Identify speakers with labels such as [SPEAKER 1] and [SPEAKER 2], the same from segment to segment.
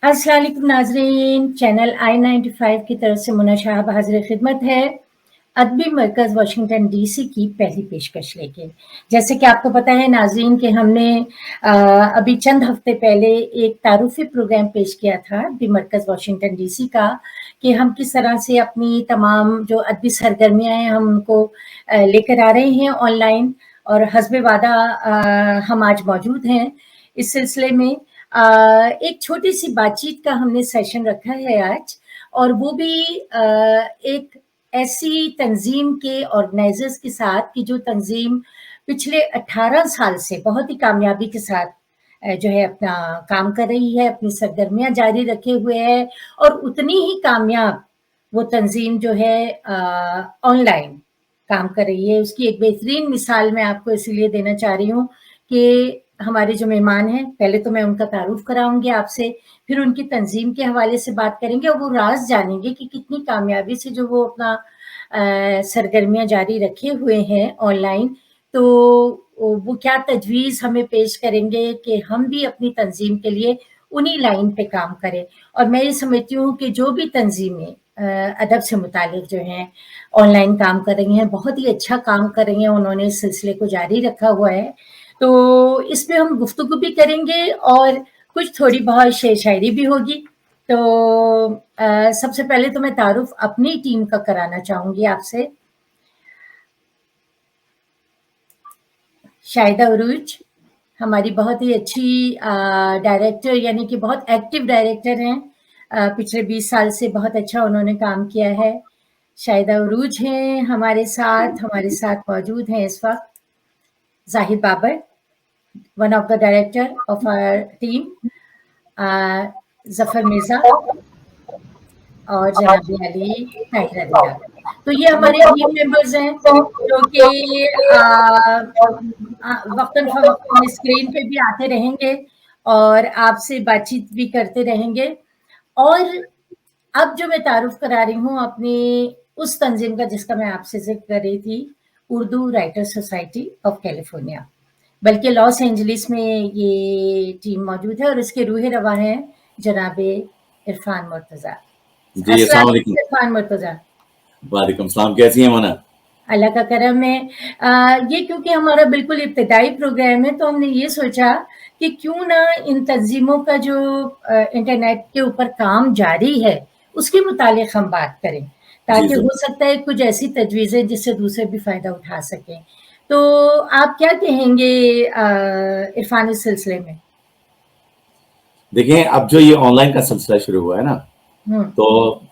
[SPEAKER 1] अस्सलाम वालेकुम नाज़रीन, चैनल I95 की तरफ से मुन्ना शाहब हाज़िर खिदमत है अदबी मरकज़ वाशिंगटन डीसी की पहली पेशकश लेके। जैसे कि आपको पता है नाज़रीन कि हमने अभी चंद हफ्ते पहले एक तारुफ़ी प्रोग्राम पेश किया था अदबी मरकज़ वाशिंगटन डीसी का, कि हम किस तरह से अपनी तमाम जो अदबी सरगर्मियाँ हैं हम उनको लेकर आ रहे हैं ऑनलाइन, और हस्बे वादा हम आज मौजूद हैं इस सिलसिले में। एक छोटी-सी बातचीत का हमने सेशन रखा है आज, और वो भी एक ऐसी तंज़ीम के ऑर्गेनाइज़र्स के साथ कि जो तंज़ीम पिछले 18 साल से बहुत ही कामयाबी के साथ जो है अपना काम कर रही है, अपनी सरगर्मियाँ जारी रखे हुए है, और उतनी ही कामयाब वो तंज़ीम जो है ऑनलाइन काम कर रही है। उसकी एक बेहतरीन मिसाल मैं आपको इसीलिए देना चाह रही हूँ कि हमारे जो मेहमान हैं, पहले तो मैं उनका तारुफ़ कराऊँगी आपसे, फिर उनकी तंज़ीम के हवाले से बात करेंगे और वो राज़ जानेंगे कि कितनी कामयाबी से जो वो अपना सरगर्मियाँ जारी रखे हुए हैं ऑनलाइन, तो वो क्या तजवीज़ हमें पेश करेंगे कि हम भी अपनी तंज़ीम के लिए उन्हीं लाइन पे काम करें। और मैं ये समझती हूँ कि जो भी तंज़ीमें अदब से मुतालिक जो हैं ऑनलाइन काम कर रही हैं, बहुत ही अच्छा काम कर रही हैं, उन्होंने इस सिलसिले को जारी रखा हुआ है। तो इसमें हम गुफ्तगू भी करेंगे और कुछ थोड़ी बहुत शेर शायरी भी होगी। तो सबसे पहले तो मैं तारुफ़ अपनी टीम का कराना चाहूँगी आपसे। शाहिदा उरूज हमारी बहुत ही अच्छी डायरेक्टर, यानी कि बहुत एक्टिव डायरेक्टर हैं। पिछले 20 साल से बहुत अच्छा उन्होंने काम किया है। शाहिदा उरूज हैं हमारे साथ मौजूद हैं इस वक़्त Zahid Babar, one of the director of our team, Zafar Mirza और जनाब अली ताहिरा दीदा। तो ये हमारे टीम मेंबर्स हैं जो कि वक़्तन फ़वक़्त स्क्रीन पे भी आते रहेंगे और आपसे बातचीत भी करते रहेंगे। और अब जो मैं तारुफ़ करा रही हूँ अपनी उस तंज़ीम का जिसका मैं आपसे ज़िक्र कर रही थी, Urdu writers society of California, बल्कि लॉस एंजलिस में ये टीम मौजूद है और इसके रूहे रवा हैं जनाबे इरफ़ान मुर्तज़ा।
[SPEAKER 2] जी, अस्सलाम वालेकुम।
[SPEAKER 1] इरफ़ान मुर्तज़ा।
[SPEAKER 2] वालेकुम सलाम, कैसी हैं मोना?
[SPEAKER 1] अल्लाह का करम है। ये क्योंकि हमारा बिल्कुल इब्तिदाई प्रोग्राम है, तो हमने ये सोचा कि क्यों ना इन तंज़ीमों का जो इंटरनेट के ऊपर काम जारी है, उसके मुतालिक हम बात करें, ताकि हो सकता है कुछ ऐसी तजवीज़ें जिससे दूसरे भी फ़ायदा उठा सकें। तो आप क्या कहेंगे इरफ़ान इस सिलसिले में?
[SPEAKER 2] देखिए, अब जो ये ऑनलाइन का सिलसिला शुरू हुआ है ना, तो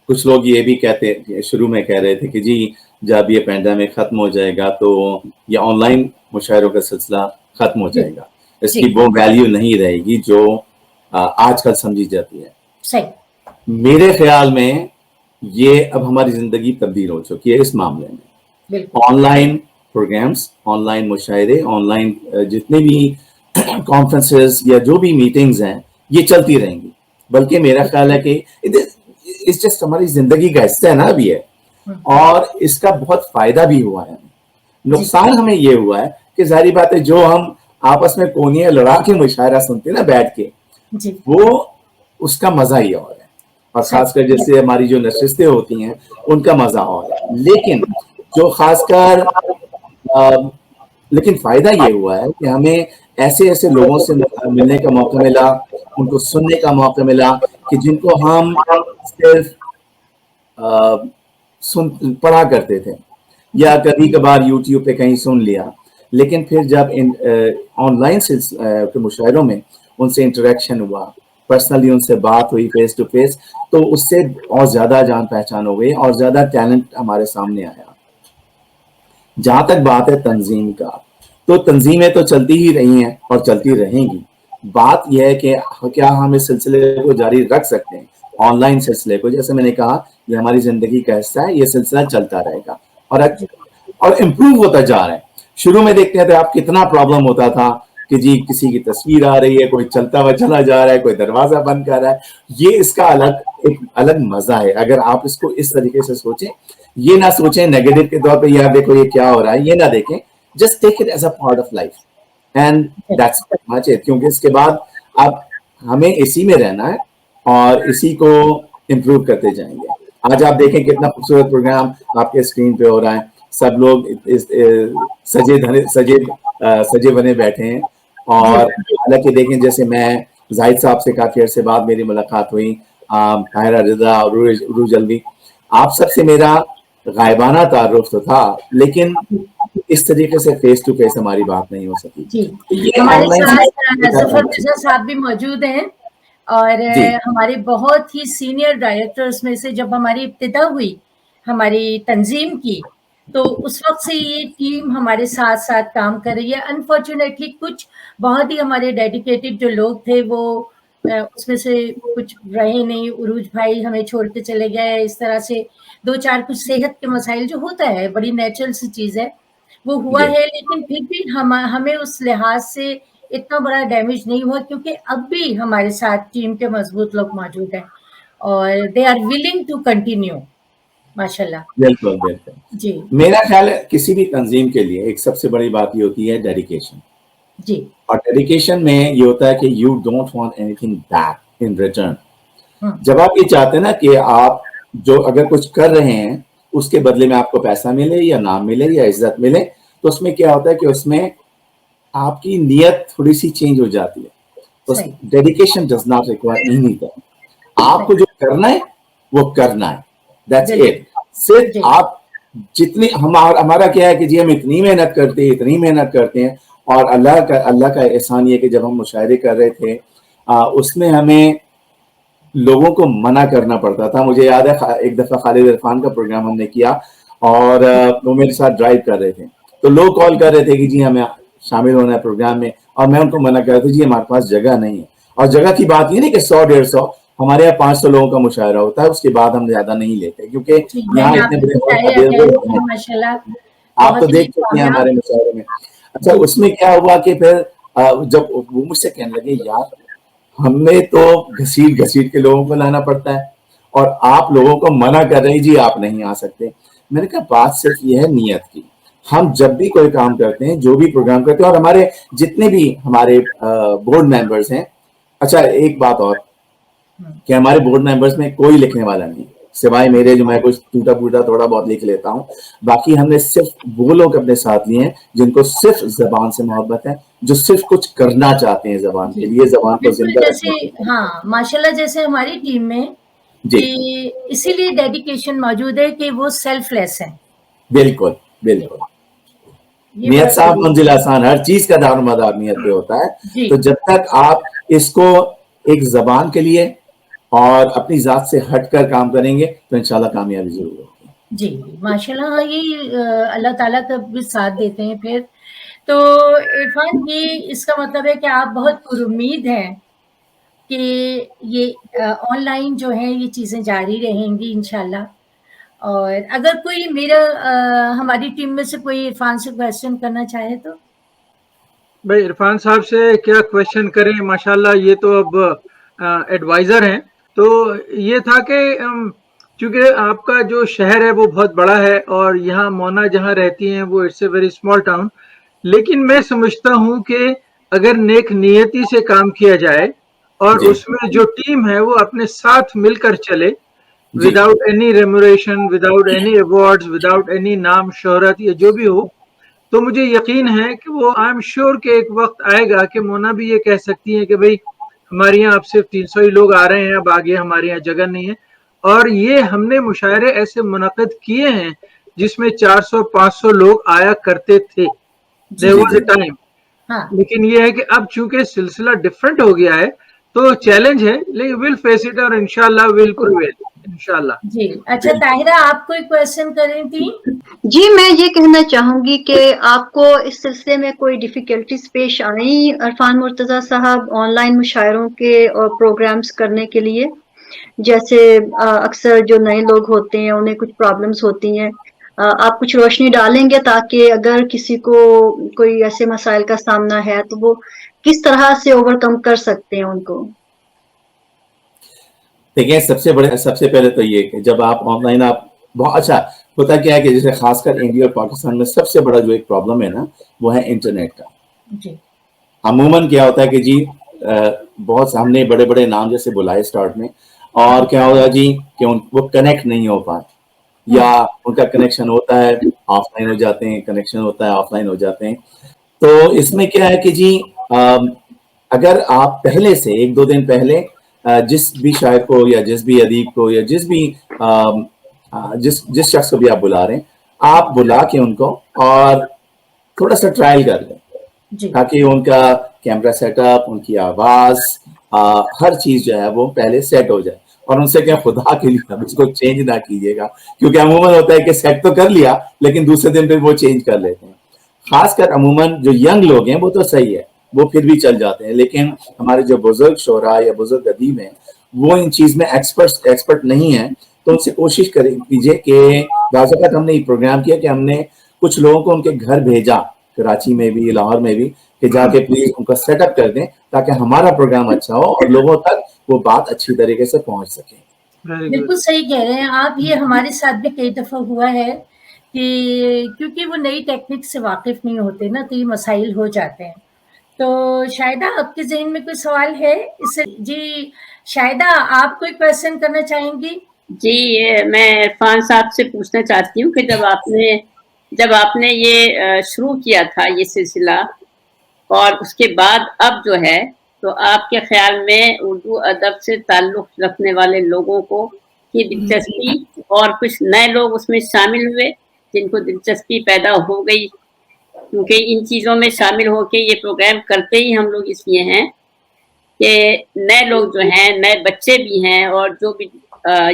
[SPEAKER 2] कुछ लोग ये भी कहते शुरू में कह रहे थे कि जी जब ये पैंडेमिक खत्म हो जाएगा तो ये ऑनलाइन मुशायरों का सिलसिला खत्म हो जाएगा, इसकी वो वैल्यू नहीं रहेगी जो आजकल समझी जाती है।
[SPEAKER 1] सही।
[SPEAKER 2] मेरे ख्याल में ये अब हमारी जिंदगी तब्दील हो चुकी है इस मामले में। ऑनलाइन प्रोग्राम्स, ऑनलाइन मुशायरे, ऑनलाइन जितने भी कॉन्फ्रेंसेस या जो भी मीटिंग्स हैं ये चलती रहेंगी, बल्कि मेरा ख्याल है कि इस जस्ट हमारी जिंदगी का हिस्सा है ना अभी है, और इसका बहुत फायदा भी हुआ है। नुकसान हमें ये हुआ है कि जाहिर बात है जो हम आपस में कोनियां लड़ा के मुशायरा सुनते ना बैठ के, वो उसका मजा ही और है, और खासकर जैसे हमारी जो नशिस्तें होती हैं उनका मजा और है। लेकिन जो खासकर लेकिन फायदा ये हुआ है कि हमें ऐसे ऐसे लोगों से मिलने का मौका मिला, उनको सुनने का मौका मिला कि जिनको हम सिर्फ पढ़ा करते थे या कभी कभार यूट्यूब पे कहीं सुन लिया, लेकिन फिर जब ऑनलाइन के मुशायरों में उनसे इंटरेक्शन हुआ, पर्सनली उनसे बात हुई फेस टू फेस, तो उससे और ज्यादा जान पहचान हो गई और ज्यादा टैलेंट हमारे सामने आया। जहां तक बात है तंजीम का, तो तंजीमें तो चलती ही रही हैं और चलती रहेंगी। बात यह है कि क्या हम इस सिलसिले को जारी रख सकते हैं, ऑनलाइन सिलसिले को। जैसे मैंने कहा ये हमारी जिंदगी का हिस्सा है, ये सिलसिला चलता रहेगा और इम्प्रूव होता जा रहा है। शुरू में देखते हैं तो आप कितना प्रॉब्लम होता था कि जी किसी की तस्वीर आ रही है, कोई चलता हुआ चला जा रहा है, कोई दरवाजा बंद कर रहा है। ये इसका एक अलग मजा है अगर आप इसको इस तरीके से सोचें। ये ना सोचें नेगेटिव के तौर पे यार देखो ये क्या हो रहा है, ये ना देखें, just take it as a part of life and that's much it. क्योंकि इसके बाद अब हमें इसी में रहना है اور اسی کو امپروو کرتے جائیں گے. آج آپ دیکھیں کتنا خوبصورت پروگرام آپ کے اسکرین پہ ہو رہا ہے, سب لوگ سجے بنے بیٹھے ہیں. اور حالانکہ دیکھیں جیسے میں زاہد صاحب سے کافی عرصے بعد میری ملاقات ہوئی, طاہرہ رضا اور عروج الوی, آپ سب سے میرا غائبانہ تعارف تو تھا, لیکن اس طریقے سے فیس ٹو فیس ہماری بات نہیں ہو سکی.
[SPEAKER 1] جی,
[SPEAKER 2] یہ
[SPEAKER 1] ہمارے
[SPEAKER 2] آن لائن
[SPEAKER 1] ساتھ ظفر مرزا صاحب بھی موجود ہیں, اور
[SPEAKER 2] جی
[SPEAKER 1] ہمارے بہت ہی سینئر ڈائریکٹرز میں سے جب ہماری ابتدا ہوئی ہماری تنظیم کی, تو اس وقت سے یہ ٹیم ہمارے ساتھ ساتھ کام کر رہی ہے. انفارچونیٹلی کچھ بہت ہی ہمارے ڈیڈیکیٹڈ جو لوگ تھے وہ اس میں سے کچھ رہے نہیں, عروج بھائی ہمیں چھوڑ کے چلے گئے, اس طرح سے دو چار کچھ صحت کے مسائل جو ہوتا ہے, بڑی نیچرل سی چیز ہے, وہ ہوا
[SPEAKER 2] جی
[SPEAKER 1] ہے. لیکن پھر بھی ہمیں اس لحاظ سے اتنا بڑا ڈیمیج نہیں ہوا, کیونکہ اب بھی ہمارے ساتھ ٹیم کے مضبوط لوگ موجود ہیں, اور they are willing to continue, ماشاء اللہ.
[SPEAKER 2] بالکل بالکل.
[SPEAKER 1] جی
[SPEAKER 2] میرا خیال ہے کسی بھی تنظیم کے لیے ایک سب سے بڑی بات یہ ہوتی ہے ڈیڈیکیشن.
[SPEAKER 1] جی
[SPEAKER 2] اور ڈیڈیکیشن میں یہ ہوتا ہے کہ you don't want any thing back in return.
[SPEAKER 1] ہاں
[SPEAKER 2] جب آپ یہ چاہتے ہیں نا کہ آپ جو اگر کچھ کر رہے ہیں اس کے بدلے میں آپ کو پیسہ ملے یا نام ملے یا عزت ملے, تو اس میں کیا ہوتا ہے کہ اس میں آپ کی نیت تھوڑی سی چینج ہو جاتی ہے.
[SPEAKER 1] صحیح
[SPEAKER 2] dedication does not require any thing. آپ کو
[SPEAKER 1] صحیح
[SPEAKER 2] جو کرنا ہے وہ کرنا ہے, دیٹس
[SPEAKER 1] بالکل.
[SPEAKER 2] اٹ. صرف
[SPEAKER 1] جی
[SPEAKER 2] آپ جتنی ہمارا کیا ہے کہ جی ہم اتنی محنت کرتے ہیں, اور اللہ کا احسان یہ کہ جب ہم مشاعرے کر رہے تھے اس میں ہمیں لوگوں کو منع کرنا پڑتا تھا. مجھے یاد ہے ایک دفعہ خالد عرفان کا پروگرام ہم نے کیا, اور وہ میرے ساتھ ڈرائیو کر رہے تھے, تو لوگ کال کر رہے تھے کہ جی ہمیں شامل ہونا ہے پروگرام میں, اور میں ان کو منع کر رہا تھا جی ہمارے پاس جگہ نہیں ہے. اور جگہ کی بات یہ نہیں کہ 100-150, ہمارے یہاں 500 لوگوں کا مشاعرہ ہوتا ہے, اس کے بعد ہم زیادہ نہیں لیتے, کیونکہ
[SPEAKER 1] جی, میں
[SPEAKER 2] یہاں
[SPEAKER 1] نے آپ
[SPEAKER 2] اتنے
[SPEAKER 1] کو
[SPEAKER 2] بڑے ہال
[SPEAKER 1] بتایا
[SPEAKER 2] اویلیبل ہیں.
[SPEAKER 1] ماشاء اللہ
[SPEAKER 2] آپ تو
[SPEAKER 1] بہت ہی
[SPEAKER 2] دیکھ چکے ہیں
[SPEAKER 1] کامیاب.
[SPEAKER 2] ہمارے مشاعرے میں. اچھا,
[SPEAKER 1] جی
[SPEAKER 2] اس میں کیا ہوا کہ پھر جب وہ مجھ سے کہنے لگے یار ہمیں تو گھسیٹ کے لوگوں کو لانا پڑتا ہے, اور آپ لوگوں کو منع کر رہے ہیں جی آپ نہیں آ سکتے. میں نے کہا بات صرف یہ ہے نیت کی. ہم جب بھی کوئی کام کرتے ہیں, جو بھی پروگرام کرتے ہیں, اور ہمارے جتنے بھی ہمارے بورڈ ممبرز ہیں. اچھا ایک بات اور, کہ ہمارے بورڈ ممبرز میں کوئی لکھنے والا نہیں, سوائے میرے جو میں کچھ ٹوٹا پھوٹا تھوڑا بہت لکھ لیتا ہوں. باقی ہم نے صرف وہ لوگ اپنے ساتھ لیے ہیں جن کو صرف زبان سے محبت ہے, جو صرف کچھ کرنا چاہتے ہیں زبان کے
[SPEAKER 1] جی
[SPEAKER 2] لیے, زبان کو
[SPEAKER 1] بالکل,
[SPEAKER 2] زندہ
[SPEAKER 1] جیسے
[SPEAKER 2] رکھنے کے لیے.
[SPEAKER 1] ہاں ماشاء اللہ, جیسے ہماری ٹیم میں
[SPEAKER 2] جی
[SPEAKER 1] کہ اسی لیے ڈیڈیکیشن موجود ہے کہ وہ سیلف لیس ہے.
[SPEAKER 2] بالکل
[SPEAKER 1] جی
[SPEAKER 2] بالکل.
[SPEAKER 1] یہ
[SPEAKER 2] نیت
[SPEAKER 1] بڑا
[SPEAKER 2] صاف
[SPEAKER 1] ضروری
[SPEAKER 2] منزل آسان, ہر چیز کا دار مدار نیت پہ ہوتا ہے.
[SPEAKER 1] جی
[SPEAKER 2] تو جب تک آپ اس کو ایک زبان کے لیے اور اپنی ذات سے ہٹ کر کام کریں گے تو انشاءاللہ کامیابی ضرور ہوگی.
[SPEAKER 1] جی ماشاء اللہ. ہاں, یہ اللہ تعالیٰ کا بھی ساتھ دیتے ہیں. پھر تو عرفان جی, اس کا مطلب ہے کہ آپ بہت پر امید ہیں کہ یہ آن لائن جو ہے یہ چیزیں جاری رہیں گی انشاءاللہ. اور اگر کوئی ہماری ٹیم میں سے کوئی عرفان سے کویسچن کرنا چاہے تو.
[SPEAKER 3] بھائی عرفان صاحب سے کیا کویشچن کریں, ماشاءاللہ یہ تو اب ایڈوائزر ہیں. تو یہ تھا کہ چونکہ آپ کا جو شہر ہے وہ بہت بڑا ہے, اور یہاں مونا جہاں رہتی ہیں وہ it's a very small town, لیکن میں سمجھتا ہوں کہ اگر نیک نیتی سے کام کیا جائے اور
[SPEAKER 2] جی
[SPEAKER 3] اس میں جو ٹیم ہے وہ اپنے ساتھ مل کر چلے,
[SPEAKER 2] جی
[SPEAKER 3] without any remuneration, without any awards, without any نام شہرت یا جو بھی ہو, تو مجھے یقین ہے کہ وہ آئی ایم شیور کہ ایک وقت آئے گا کہ مونا بھی یہ کہہ سکتی ہیں کہ بھئی ہمارے یہاں اب صرف 300 ہی لوگ آ رہے ہیں, اب آگے ہمارے یہاں جگہ نہیں ہے. اور یہ ہم نے مشاعرے ایسے منعقد کیے ہیں جس میں 400-500 لوگ آیا کرتے تھے.
[SPEAKER 1] جی
[SPEAKER 3] There
[SPEAKER 2] G
[SPEAKER 3] was
[SPEAKER 2] G
[SPEAKER 3] a time.
[SPEAKER 1] ہاں
[SPEAKER 3] لیکن یہ ہے کہ اب چونکہ سلسلہ ڈفرنٹ ہو گیا ہے تو چیلنج ہے, لیکن we'll face it اور انشاءاللہ we'll prevail. انشاءاللہ.
[SPEAKER 1] جی. اچھا طاہرہ, آپ کوئی کویشچن کریں تھی؟
[SPEAKER 4] جی, میں یہ کہنا چاہوں گی کہ آپ کو اس سلسلے میں کوئی ڈیفیکلٹیز پیش آئیں عرفان مرتضیٰ صاحب آن لائن مشاعروں کے اور پروگرامز کرنے کے لیے؟ جیسے اکثر جو نئے لوگ ہوتے ہیں انہیں کچھ پرابلمز ہوتی ہیں, آپ کچھ روشنی ڈالیں گے تاکہ اگر کسی کو کوئی ایسے مسائل کا سامنا ہے تو وہ کس طرح سے اوور کم کر سکتے ہیں ان کو؟
[SPEAKER 2] دیکھیں, سب سے پہلے تو یہ کہ جب آپ آن لائن آپ بہت اچھا ہوتا کیا ہے کہ جیسے خاص کر انڈیا اور پاکستان میں سب سے بڑا جو ایک پرابلم ہے نا وہ ہے انٹرنیٹ کا.
[SPEAKER 1] جی
[SPEAKER 2] عموماً کیا ہوتا ہے کہ جی بہت ہم نے بڑے بڑے نام جیسے بلائے اسٹارٹ میں, اور کیا ہوگا جی کہ وہ کنیکٹ نہیں ہو پائے, یا ان کا کنیکشن ہوتا ہے آف لائن ہو جاتے ہیں, کنیکشن ہوتا ہے آف لائن ہو جاتے ہیں. تو اس میں کیا ہے کہ جی اگر آپ پہلے سے 1-2 دن پہلے جس بھی شاعر کو یا جس بھی ادیب کو یا جس شخص کو بھی آپ بلا رہے ہیں, آپ بلا کے ان کو اور تھوڑا سا ٹرائل کر لیں, تاکہ ان کا کیمرہ سیٹ اپ, ان کی آواز, ہر چیز جو ہے وہ پہلے سیٹ ہو جائے. اور ان سے کیا خدا کے لیے اس کو چینج نہ کیجیے گا, کیونکہ عموماً ہوتا ہے کہ سیٹ تو کر لیا لیکن دوسرے دن پھر وہ چینج کر لیتے ہیں. خاص کر عموماً جو ینگ لوگ ہیں وہ تو صحیح ہے, وہ پھر بھی چل جاتے ہیں, لیکن ہمارے جو بزرگ شعراء یا بزرگ ادیب ہیں وہ ان چیز میں ایکسپرٹ نہیں ہیں. تو ان سے کوشش کیجیے کہ بعض اوقات ہم نے یہ پروگرام کیا کہ ہم نے کچھ لوگوں کو ان کے گھر بھیجا, کراچی میں بھی, لاہور میں بھی, کہ جا کے پلیز ان کا سیٹ اپ کر دیں تاکہ ہمارا پروگرام اچھا ہو اور لوگوں تک وہ بات اچھی طریقے سے پہنچ سکے.
[SPEAKER 1] بالکل صحیح کہہ رہے ہیں آپ. یہ ہمارے ساتھ بھی کئی دفعہ ہوا ہے کہ کیونکہ وہ نئی ٹیکنیک سے واقف نہیں ہوتے نا, تو یہ مسائل ہو جاتے ہیں. تو شاہدہ آپ کے ذہن میں کوئی سوال ہے اس سے؟ جی شاہدہ, آپ کوئی کویسچن کرنا چاہیں گی؟
[SPEAKER 5] جی میں عرفان صاحب سے پوچھنا چاہتی ہوں کہ جب آپ نے یہ شروع کیا تھا یہ سلسلہ, اور اس کے بعد اب جو ہے, تو آپ کے خیال میں اردو ادب سے تعلق رکھنے والے لوگوں کو کی دلچسپی, اور کچھ نئے لوگ اس میں شامل ہوئے جن کو دلچسپی پیدا ہو گئی, کیونکہ ان چیزوں میں شامل ہو کے یہ پروگرام کرتے ہی ہم لوگ اس لیے ہیں کہ نئے لوگ جو ہیں, نئے بچے بھی ہیں, اور جو بھی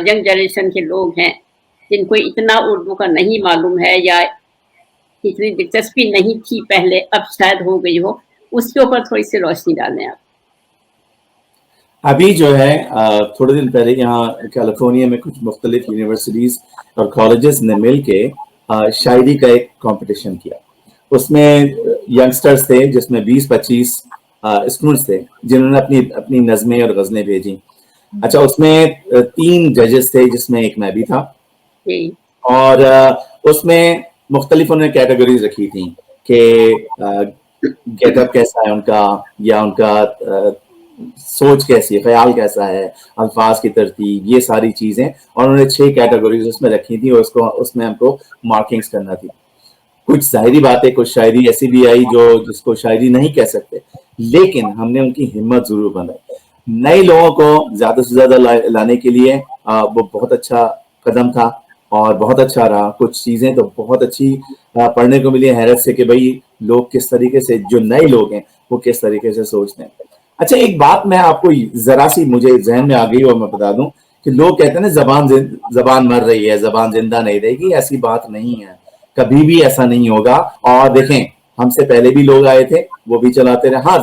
[SPEAKER 5] ینگ جنریشن کے لوگ ہیں جن کو اتنا اردو کا نہیں معلوم ہے یا اتنی دلچسپی نہیں تھی پہلے, اب شاید ہو گئی ہو, اس کے اوپر تھوڑی سی روشنی ڈالیں آپ.
[SPEAKER 2] ابھی جو ہے تھوڑے دن پہلے یہاں کیلیفورنیا میں کچھ مختلف یونیورسٹیز اور کالجز نے مل کے شاعری کا ایک کمپٹیشن کیا. اس میں ینگسٹرز تھے جس میں 20-25 اسٹوڈنٹس تھے جنہوں نے اپنی نظمیں اور غزلیں بھیجی. اچھا, اس میں 3 ججز تھے جس میں ایک میں بھی تھا, اور اس میں مختلف انہوں نے کیٹیگریز رکھی تھیں کہ گیٹ اپ کیسا ہے ان کا, یا ان کا سوچ کیسی ہے, خیال کیسا ہے, الفاظ کی ترتیب, یہ ساری چیزیں, اور انہوں نے 6 کیٹیگریز اس میں رکھی تھی, اور اس میں ہم کو مارکنگز کرنا تھی. کچھ ظاہری باتیں, کچھ شاعری ایسی بھی آئی جس کو شاعری نہیں کہہ سکتے, لیکن ہم نے ان کی ہمت ضرور بنائی. نئے لوگوں کو زیادہ سے زیادہ لانے کے لیے وہ بہت اچھا قدم تھا اور بہت اچھا رہا. کچھ چیزیں تو بہت اچھی پڑھنے کو ملی حیرت سے کہ بھئی لوگ کس طریقے سے, جو نئے لوگ ہیں وہ کس طریقے سے سوچتے ہیں. اچھا, ایک بات میں آپ کو ذرا سی مجھے ذہن میں آ گئی اور میں بتا دوں کہ لوگ کہتے ہیں نا زبان مر رہی ہے, زبان زندہ نہیں رہے گی. ایسی بات نہیں ہے, کبھی بھی ایسا نہیں ہوگا. اور دیکھیں, ہم سے پہلے بھی لوگ آئے تھے, وہ بھی چلاتے رہے. ہاں,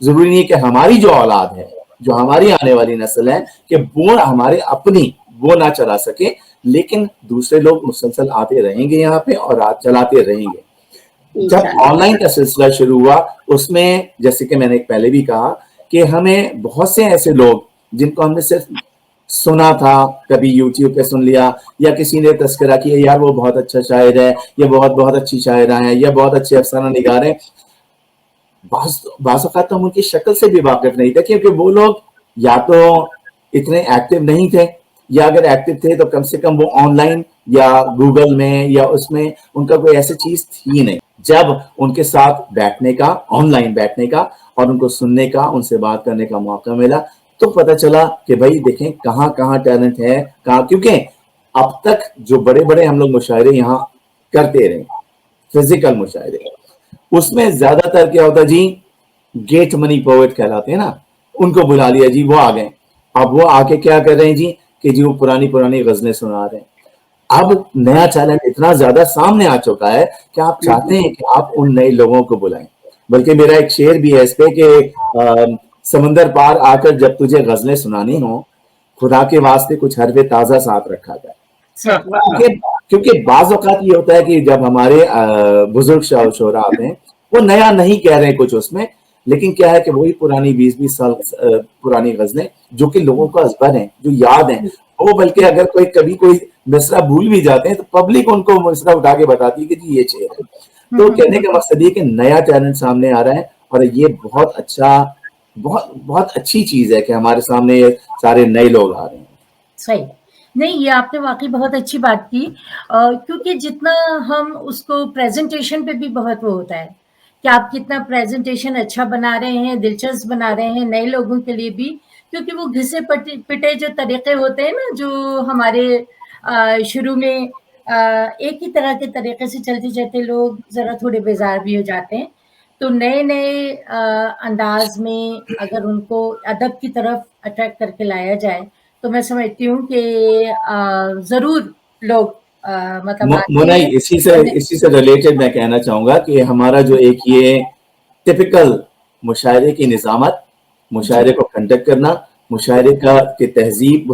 [SPEAKER 2] ضروری نہیں کہ ہماری جو اولاد ہے, جو ہماری آنے والی نسل ہے, کہ وہ ہمارے اپنی وہ نہ چلا سکے, لیکن دوسرے لوگ مسلسل آتے رہیں گے یہاں پہ اور چلاتے رہیں گے. جب آن لائن کا سلسلہ شروع ہوا, اس میں جیسے کہ میں نے پہلے بھی کہا کہ ہمیں بہت سے ایسے لوگ جن کو ہم نے صرف سنا تھا, کبھی یوٹیوب پہ سن لیا, یا کسی نے تذکرہ کیا یار وہ بہت اچھا شاعر ہے, یا بہت اچھی شاعرہ ہیں, یا بہت اچھے افسانہ نگار ہیں. بعض اوقات تو ہم ان کی شکل سے بھی واقف نہیں تھے, کیونکہ وہ لوگ یا تو اتنے ایکٹیو نہیں تھے, یا اگر ایکٹیو تھے تو کم سے کم وہ آن لائن یا گوگل میں یا اس میں ان کا کوئی ایسی چیز تھی نہیں. جب ان کے ساتھ بیٹھنے کا, آن لائن بیٹھنے کا اور ان کو سننے کا, ان سے بات کرنے کا موقع ملا, تو پتہ چلا کہ بھائی دیکھیں کہاں ٹیلنٹ ہے, کیونکہ اب تک جو بڑے ہم لوگ مشاعرے یہاں کرتے رہے, فزیکل مشاعرے, اس میں زیادہ تر کیا ہوتا جی, گیٹ منی پوئٹ کہلاتے ہیں نا, ان کو بلا لیا جی, وہ آ گئے. اب وہ آ کے کیا کر رہے ہیں جی کہ جی وہ پرانی غزلیں سنا رہے ہیں. اب نیا چیلنج اتنا زیادہ سامنے آ چکا ہے کہ آپ چاہتے ہیں کہ آپ ان نئے لوگوں کو بلائیں. بلکہ میرا ایک شعر بھی ہے اس پہ کہ سمندر پار آ کر جب تجھے غزلیں سنانی ہوں, خدا کے واسطے کچھ حرف تازہ ساتھ رکھا جائے. کیونکہ بعض اوقات یہ ہوتا ہے کہ جب ہمارے بزرگ شعراء آتے ہیں, وہ نیا نہیں کہہ رہے ہیں کچھ اس میں, لیکن کیا ہے کہ وہی پرانی 20-20 سال پرانی غزلیں جو کہ لوگوں کو ازبر ہیں, جو یاد ہیں, وہ بلکہ اگر کبھی کوئی مصرع بھول بھی جاتے ہیں تو پبلک ان کو مصرع اٹھا کے بتاتی ہے کہ جی یہ شعر ہے. تو کہنے کا مقصد یہ کہ نیا ٹیلنٹ سامنے آ رہا ہے, اور یہ بہت اچھا بہت بہت اچھی چیز ہے کہ ہمارے سامنے یہ سارے نئے لوگ آ رہے ہیں.
[SPEAKER 1] صحیح. نہیں یہ آپ نے واقعی بہت اچھی بات کی کیونکہ جتنا ہم اس کو پریزنٹیشن پہ بھی بہت وہ ہوتا ہے کہ آپ کتنا پریزنٹیشن اچھا بنا رہے ہیں, دلچسپ بنا رہے ہیں نئے لوگوں کے لیے بھی, کیونکہ وہ گھسے پٹے جو طریقے ہوتے ہیں نا جو ہمارے شروع میں ایک ہی طرح کے طریقے سے چلتے چلتے لوگ ذرا تھوڑے بیزار بھی ہو جاتے ہیں. تو نئے نئے انداز میں اگر ان کو ادب کی طرف اٹریکٹ کر کے لایا جائے تو میں سمجھتی ہوں کہ ضرور لوگ مطلب
[SPEAKER 2] منائی اسی سے ریلیٹڈ میں کہنا چاہوں گا کہ ہمارا جو ایک یہ ٹپیکل مشاعرے کی نظامت, مشاعرے کو کنڈکٹ کرنا, مشاعرے کا کہ تہذیب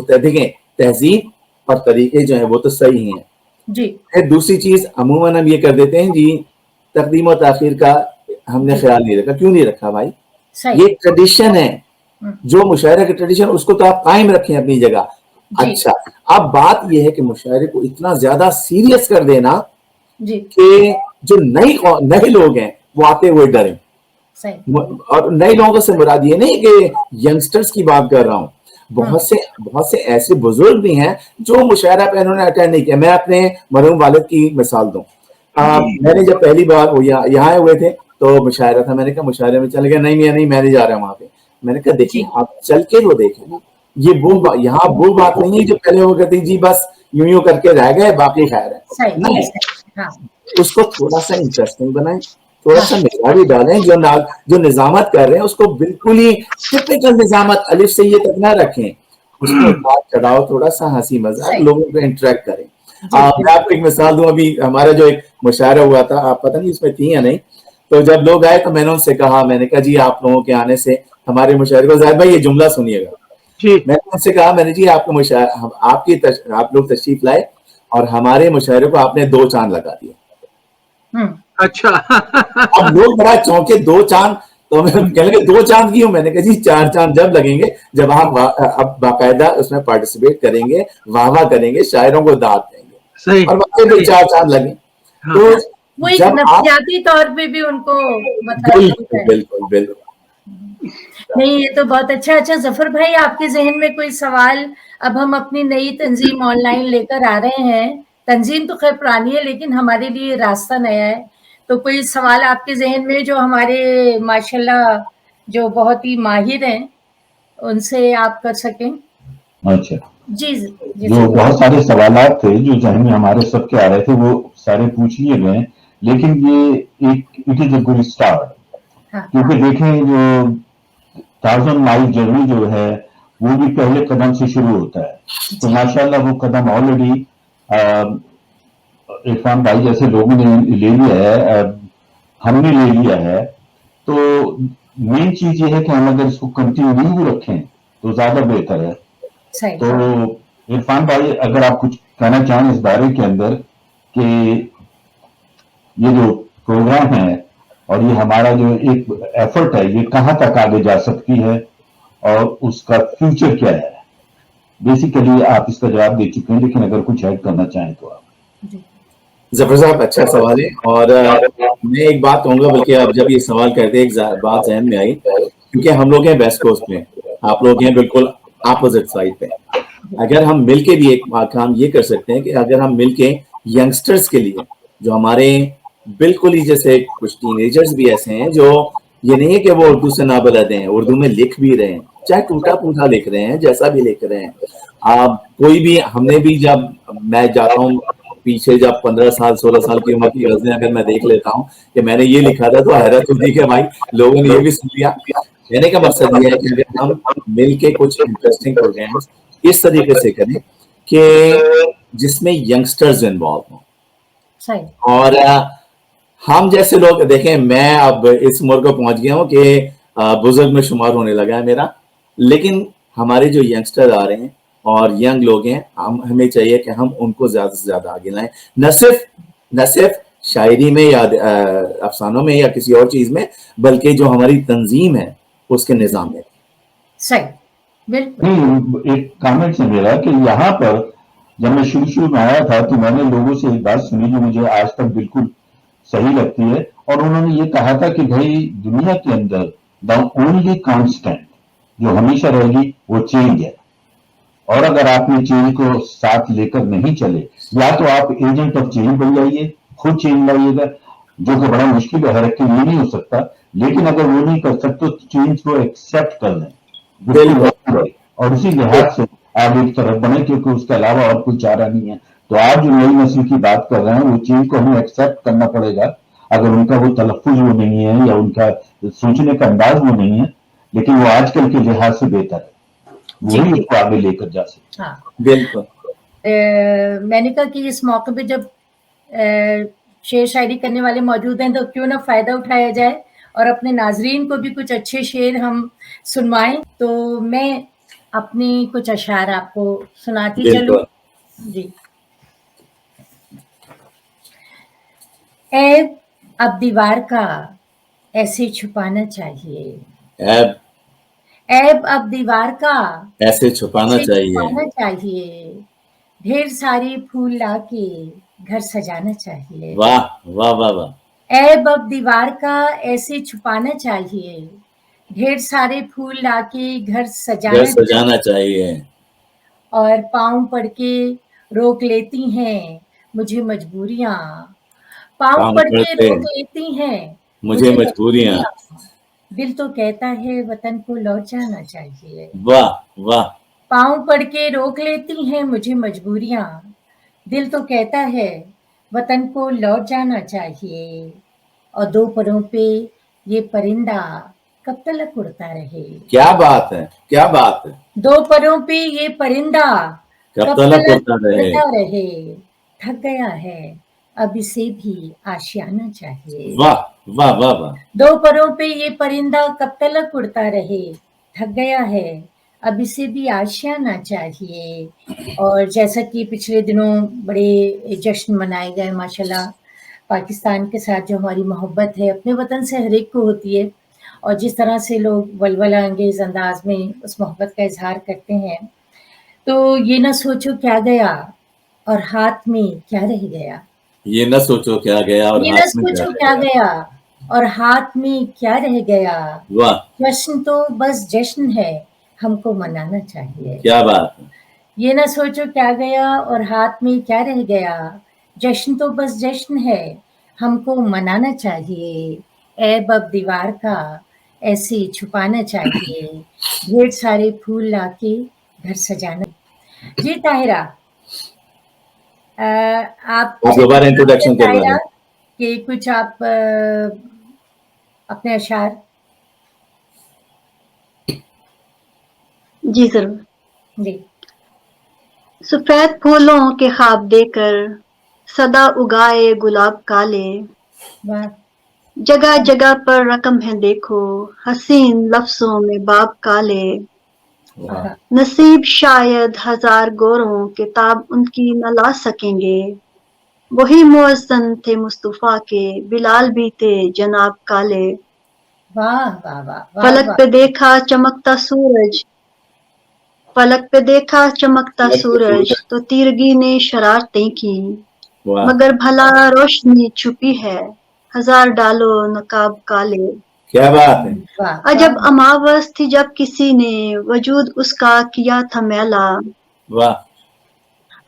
[SPEAKER 2] تہذیب اور طریقے جو ہیں وہ تو صحیح ہیں
[SPEAKER 1] جی.
[SPEAKER 2] دوسری چیز عموماً ہم یہ کر دیتے ہیں جی تقدیم و تاخیر کا ہم نے خیال نہیں رکھا. کیوں نہیں رکھا بھائی؟ یہ ٹریڈیشن ہے, جو مشاعرہ کا ٹریڈیشن اس کو تو آپ قائم رکھیں اپنی جگہ. اچھا اب بات یہ ہے کہ مشاعرے کو اتنا زیادہ سیریس کر دینا کہ جو نئے لوگ ہیں وہ آتے ہوئے ڈریں. اور نئے لوگوں سے مراد یہ نہیں کہ ینگسٹرز کی بات کر رہا ہوں, بہت سے ایسے بزرگ بھی ہیں جو مشاعرہ پہ انہوں نے اٹینڈ نہیں کیا. میں اپنے مرحوم والد کی مثال دوں. میں نے جب پہلی بار وہ یہاں ہوئے تھے تو مشاعرہ تھا, میں نے کہا مشاعرے میں چل گیا, نہیں میں نہیں جا رہا وہاں پہ. میں نے کہا دیکھیں آپ چل کے وہ دیکھیں نا, یہ یہاں وہ بات نہیں ہے جو پہلے وہ کہتے جی بس یوں کر کے رہ گئے باقی خیر ہے. نہیں, اس کو تھوڑا سا انٹرسٹنگ بنائیں, تھوڑا سا مزہ بھی ڈالیں. جو نظامت کر رہے ہیں اس کو بالکل ہی ٹپیکل نظامت الف سے یہ تک نہ رکھیں, اس کو بات چڑھاؤ, تھوڑا سا ہنسی مذاق, لوگوں کو انٹریکٹ کریں. میں آپ کو ایک مثال دوں, ابھی ہمارا جو ایک مشاعرہ ہوا تھا, آپ پتہ نہیں اس میں تھی یا نہیں, تو جب لوگ آئے تو میں نے ان سے کہا, میں نے کہا جی آپ لوگوں کے آنے سے ہمارے مشاعرے کو, ظاہر بھائی یہ جملہ سنیے گا, میں نے ان سے کہا میں نے جی آپ لوگ تشریف لائے اور ہمارے مشاعرے کو آپ نے 2 چاند لگا دیا.
[SPEAKER 3] اچھا
[SPEAKER 2] اب لوگ بڑا چونکے 2 چاند, تو میں کہنے لگے 2 چاند کیوں؟ میں نے کہا جی 4 چاند جب لگیں گے جب آپ اب باقاعدہ اس میں پارٹیسپیٹ کریں گے, واہ کریں گے, شاعروں کو داد دیں گے, اور واقعی 4 چاند لگیں. تو
[SPEAKER 1] وہ ایک نفسیاتی طور پہ بھی ان کو
[SPEAKER 2] بالکل
[SPEAKER 1] نہیں, یہ تو بہت اچھا. اچھا ظفر بھائی, آپ کے ذہن میں کوئی سوال؟ اب ہم اپنی نئی تنظیم آن لائن لے کر آ رہے ہیں, تنظیم تو خیر پرانی ہے لیکن ہمارے لیے راستہ نیا ہے, تو کوئی سوال آپ کے ذہن میں جو ہمارے ماشاءاللہ جو بہت ہی ماہر ہیں ان سے آپ کر سکیں؟
[SPEAKER 6] اچھا
[SPEAKER 1] جی
[SPEAKER 6] جو بہت سارے سوالات تھے جو ذہن میں ہمارے سب کے آ رہے تھے وہ سارے پوچھ لیے گئے, لیکن یہ it is a good start, کیونکہ دیکھیں جو 1000 مائل جرنی جو ہے وہ بھی پہلے قدم سے شروع ہوتا ہے. تو ماشاءاللہ وہ قدم آلریڈی عرفان بھائی جیسے لوگوں نے لے لیا ہے, ہم نے لے لیا ہے. تو مین چیز یہ ہے کہ ہم اگر اس کو کنٹینیو رکھیں تو زیادہ بہتر ہے. تو عرفان بھائی اگر آپ کچھ کہنا چاہیں اس بارے کے اندر کہ یہ جو پروگرام ہے اور یہ ہمارا جو ایک ایفرٹ ہے یہ کہاں تک آگے جا سکتی ہے اور اس کا فیوچر کیا ہے, بیسیکلی آپ اس کا جواب دے چکے ہیں, لیکن اگر کچھ ایڈ کرنا چاہیں تو آپ.
[SPEAKER 2] ظفر صاحب اچھا سوال ہے, اور میں ایک بات کہوں گا, بلکہ آپ جب یہ سوال کرتے ایک بات ذہن میں آئی, کیونکہ ہم لوگ ہیں ویسٹ کوسٹ میں, آپ لوگ ہیں بالکل اپوزٹ سائڈ پہ. اگر ہم مل کے بھی ایک کام یہ کر سکتے ہیں کہ اگر ہم مل کے ینگسٹرز کے لیے جو ہمارے بالکل ہی جیسے کچھ ٹین ایجرز بھی ایسے ہیں جو یہ نہیں ہے کہ وہ اردو سے نابلد ہیں, اردو میں لکھ بھی رہے ہیں, چاہے ٹوٹا پوٹا لکھ رہے ہیں, جیسا بھی لکھ رہے ہیں. کوئی بھی, ہم نے بھی جب میں جاتا ہوں پیچھے, جب 15 سال 16 سال کی عمر کی غزلیں اگر میں دیکھ لیتا ہوں کہ میں نے یہ لکھا تھا تو حیرت ہوتی ہے کہ بھائی لوگوں نے یہ بھی سن لیا. کہنے کا مقصد یہ ہے کہ اگر ہم مل کے کچھ انٹرسٹنگ پروگرامز اس طریقے سے کریں کہ جس میں ینگسٹرز انوالو ہوں, اور ہم جیسے لوگ دیکھیں, میں اب اس عمر کو پہنچ گیا ہوں کہ بزرگ میں شمار ہونے لگا ہے میرا, لیکن ہمارے جو ینگسٹر آ رہے ہیں اور ینگ لوگ ہیں, ہمیں چاہیے کہ ہم ان کو زیادہ سے زیادہ آگے لائیں, نہ صرف شاعری میں یا افسانوں میں یا کسی اور چیز میں, بلکہ جو ہماری تنظیم ہے اس کے نظام میں.
[SPEAKER 6] ایک کامنٹ ہے میرا کہ یہاں پر جب میں شروع میں آیا تھا تو میں نے لوگوں سے ایک بات سنی جو مجھے آج تک بالکل صحیح لگتی ہے, اور انہوں نے یہ کہا تھا کہ بھائی دنیا کے اندر द ओनली कांस्टेंट जो हमेशा रहेगी वो चेंज है। और अगर आपने चेंज को साथ लेकर नहीं चले, या तो आप एजेंट ऑफ चेंज बन जाइए, खुद चेंज लाइएगा, जो कि बड़ा मुश्किल है, हर एक के लिए नहीं हो सकता, लेकिन अगर वो नहीं कर सकते तो चेंज को एक्सेप्ट कर लें और उसी लिहाज से आगे की तरफ बढ़े, क्योंकि उसके अलावा और कोई चारा नहीं है। तो आप जो नई नस्ल की बात कर रहे हैं, वो चेंज को हमें एक्सेप्ट करना पड़ेगा। अगर उनका वो तलफ्फुज वो नहीं है या उनका सोचने का अंदाज वो नहीं है, लेकिन वो आजकल के लिहाज से बेहतर है, वही उसको आगे लेकर जा सकते।
[SPEAKER 1] हाँ
[SPEAKER 2] बिल्कुल।
[SPEAKER 1] मैंने कहा कि इस मौके पे जब शेर शायरी करने वाले मौजूद हैं तो क्यों ना फायदा उठाया जाए और अपने नाजरीन को भी कुछ अच्छे शेर हम सुनवाएं। तो मैं अपनी कुछ अशार आपको सुनाती चलूं जी। ऐब अब दीवार का ऐसे छुपाना चाहिए, ऐब अब दीवार का
[SPEAKER 2] ऐसे छुपाना
[SPEAKER 1] चाहिए, ढेर सारे फूल लाके घर सजाना चाहिए।
[SPEAKER 2] वाह वाह वाह वाह।
[SPEAKER 1] ऐब अब दीवार का ऐसे छुपाना चाहिए, ढेर सारे फूल लाके घर सजाना
[SPEAKER 2] चाहिए।
[SPEAKER 1] और पाँव पड़ के रोक लेती हैं मुझे मजबूरियां, पाँव पड़ के रोक लेती हैं
[SPEAKER 2] मुझे मजबूरियां,
[SPEAKER 1] दिल तो कहता है वतन को लौट जाना चाहिए।
[SPEAKER 2] वाह वाह।
[SPEAKER 1] पाँव पड़ के रोक लेती हैं मुझे मजबूरियां, दिल तो कहता है वतन को लौट जाना चाहिए। और दो परों पे ये परिंदा कब तक उड़ता रहे।
[SPEAKER 2] क्या बात है, क्या बात है।
[SPEAKER 1] दो परों पे ये परिंदा
[SPEAKER 2] कब तक उड़ता
[SPEAKER 1] रहे, थक गया है अब इसे भी आशियाना चाहिए।
[SPEAKER 2] वाह वाह वाह वाह।
[SPEAKER 1] दो परों पे ये परिंदा कब तक उड़ता रहे, थक गया है अब इसे भी आशियाना चाहिए। और जैसा कि पिछले दिनों बड़े जश्न मनाए गए माशाल्लाह, पाकिस्तान के साथ जो हमारी मोहब्बत है अपने वतन से हर एक को होती है, और जिस तरह से लोग वलवला अंगेज अंदाज में उस मोहब्बत का इजहार करते हैं, तो ये ना सोचो क्या गया और हाथ में क्या रह गया,
[SPEAKER 2] ये न सोचो क्या गया और
[SPEAKER 1] ये न सोचो क्या गया और हाथ में क्या रह गया।
[SPEAKER 2] वाह।
[SPEAKER 1] जश्न तो बस जश्न है, हमको मनाना चाहिए।
[SPEAKER 2] क्या बात है।
[SPEAKER 1] ये न सोचो क्या गया और हाथ में क्या रह गया, जश्न तो बस जश्न है, हमको मनाना चाहिए। ऐब अब दीवार का ऐसे छुपाना चाहिए, ढेर सारे फूल लाके घर सजाना। जी ताहिरा, आप
[SPEAKER 2] दोबारा इंट्रोडक्शन करवा
[SPEAKER 1] कि कुछ आप अपने अशार।
[SPEAKER 4] जी जरूर
[SPEAKER 1] जी।
[SPEAKER 4] सफेद फूलों के ख्वाब देकर सदा उगाए गुलाब काले, जगह जगह पर रकम है देखो हसीन लफ्जों में बाब काले। नसीब शायद हजार गोरों के ताब उनकी न ला सकेंगे, वही मुअज्जन थे मुस्तफा के बिलाल भी थे जनाब काले।
[SPEAKER 1] वाह वाह वाह।
[SPEAKER 4] फलक पे देखा चमकता सूरज, फलक पे देखा चमकता सूरज तो तीरगी ने शरारतें की, मगर भला रोशनी छुपी है हजार डालो नकाब काले।
[SPEAKER 2] क्या बात है।
[SPEAKER 4] अजब अमावस थी जब किसी ने वजूद उसका किया था मैला,
[SPEAKER 2] वाह।